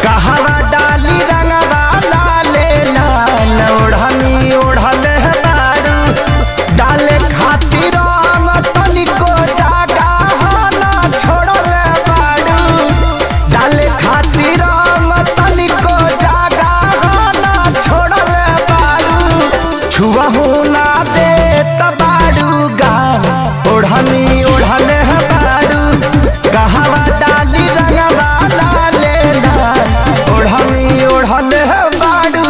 कहवा डाली रंगवा लाले लाल ओढ़नी ओढ़ल है बारू डाले खातिर रंग तनिको जागा ना छोड़ल बारू डाले खातिर रंग तनिको जागा ना छोड़ल बारू छुआहू ना दे तबारू गान ओढ़नी ओढ़ल है बारू कहवा डाली रंगवा लाले लाल ओढ़नी ओढ़ल है बारू।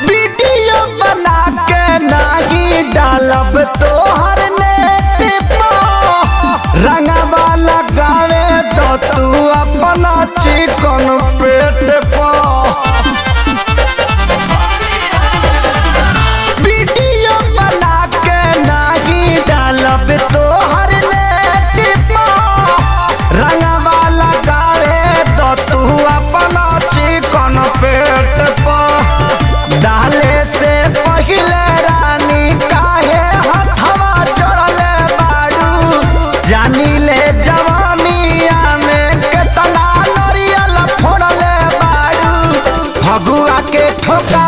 वीडियो बना के नाही डालब तोहर नेट पर रंगवा लगावे तो तू अपना चिकन पेट पर वीडियो बना के नाही डालब तोहर नेट पर रंगवा लगावे तो तू अपना चिकन पेट पर डाले से पहिले रानी काहे हथवा जोड़ले बारू जानी ले जवानिया में केतना नरियल फोड़ले बारू फगुआ के ठोका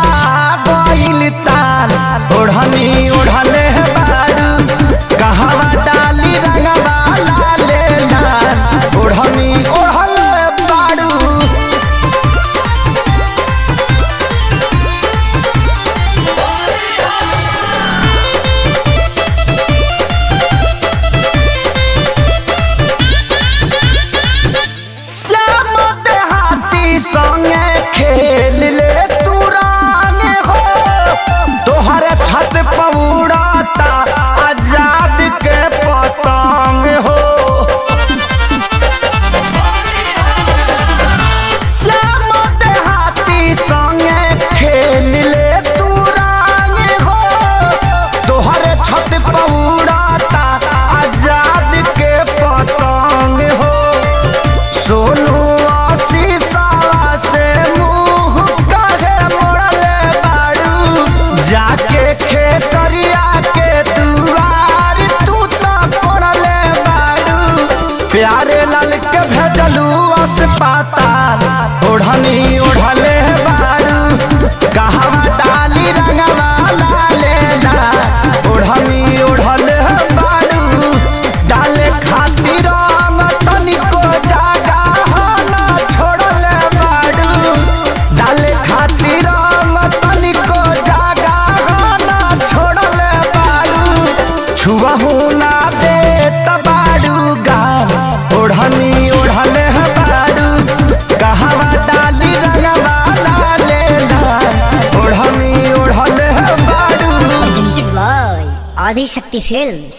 गइल ताल ओढ़नी ओढ़ले बारू कहवा डाली रंगवा लाले लाल ओढ़नी ओढ़ले बारू। श्याम देहाती संगे खेल ले तू रंग हो तोहरे छत पर उड़ाता आजाद के पतंग हो श्याम देहाती संगे खेल ले तू रंग हो तोहरे छत पर उड़ाता आजाद के पतंग हो सोनू आशीषवा से मुँह काहे मोड़ले बारू जाके खेसरिया के दुआर तू तो पड़ले बारू प्यारे लाल के भेजलू अस्पताल ओढ़नी ओढ़ले बारू कहवा डाली रंगवा लाले लाल ओढ़नी ओढ़ले बारू डाले खातिर रंग तनिको जागा ना छोड़ले बारू डाले खातिर रंग तनिको जागा ना छोड़ले बारू छुआहू ना दे तबारू गान ओढ़नी ओढ़ले बारू कहवा डाली रंगवा लाले लाल ओढ़नी ओढ़ले बारू। Aadi Shakti Films।